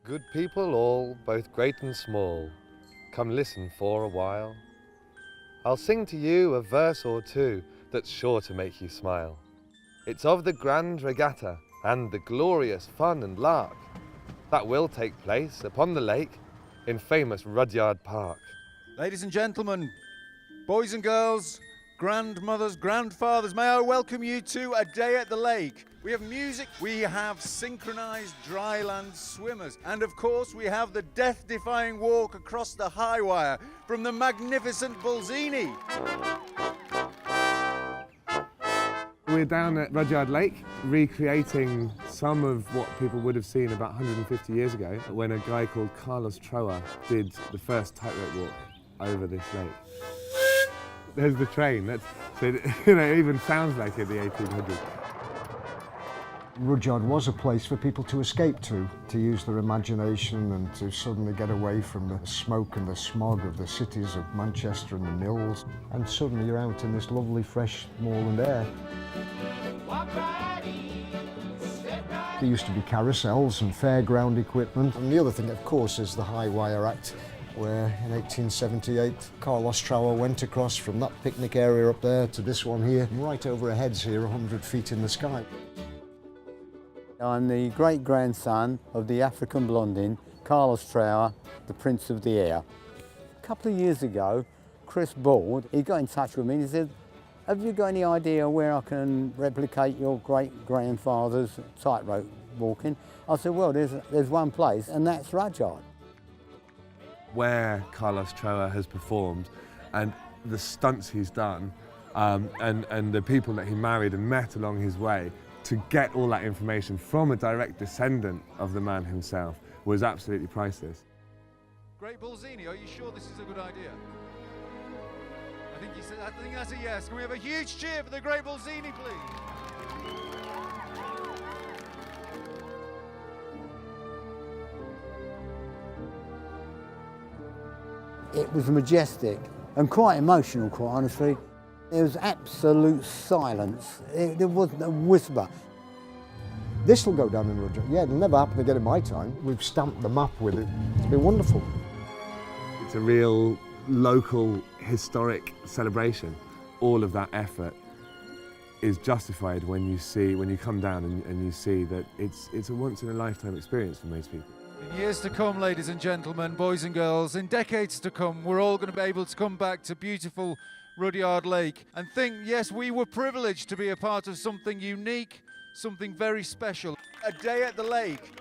Good people all, both great and small, come listen for a while. I'll sing to you a verse or two that's sure to make you smile. It's of the grand regatta and the glorious fun and lark that will take place upon the lake in famous Rudyard Park. Ladies and gentlemen, boys and girls, grandmothers, grandfathers, may I welcome you to A Day at the Lake. We have music, we have synchronized dryland swimmers, and of course we have the death-defying walk across the high wire from the magnificent Bullzini. We're down at Rudyard Lake, recreating some of what people would have seen about 150 years ago when a guy called Carlos Trower did the first tightrope walk over this lake. There's the train, it even sounds like it in the 1800s. Rudyard was a place for people to escape to use their imagination and to suddenly get away from the smoke and the smog of the cities of Manchester and the mills. And suddenly you're out in this lovely, fresh moorland air. There used to be carousels and fairground equipment. And the other thing, of course, is the High Wire Act, where in 1878 Carlos Trower went across from that picnic area up there to this one here, right over our heads here, 100 feet in the sky. I'm the great-grandson of the African Blondin, Carlos Trower, the Prince of the Air. A couple of years ago, Chris Ball, he got in touch with me and he said, have you got any idea where I can replicate your great-grandfather's tightrope walking? I said, well, there's one place, and that's Rudyard. Where Carlos Trower has performed and the stunts he's done and the people that he married and met along his way, to get all that information from a direct descendant of the man himself was absolutely priceless. Great Bullzini, are you sure this is a good idea? I think that's a yes. Can we have a huge cheer for the Great Bullzini, please? It was majestic and quite emotional, quite honestly. There was absolute silence. There wasn't a whisper. This will go down in Rudyard. Yeah, it'll never happen again in my time. We've stamped the map with it. It's been wonderful. It's a real local historic celebration. All of that effort is justified when you come down and you see that it's a once-in-a-lifetime experience for most people. In years to come, ladies and gentlemen, boys and girls, in decades to come, we're all going to be able to come back to beautiful Rudyard Lake and think, yes, we were privileged to be a part of something unique, something very special. A Day at the Lake.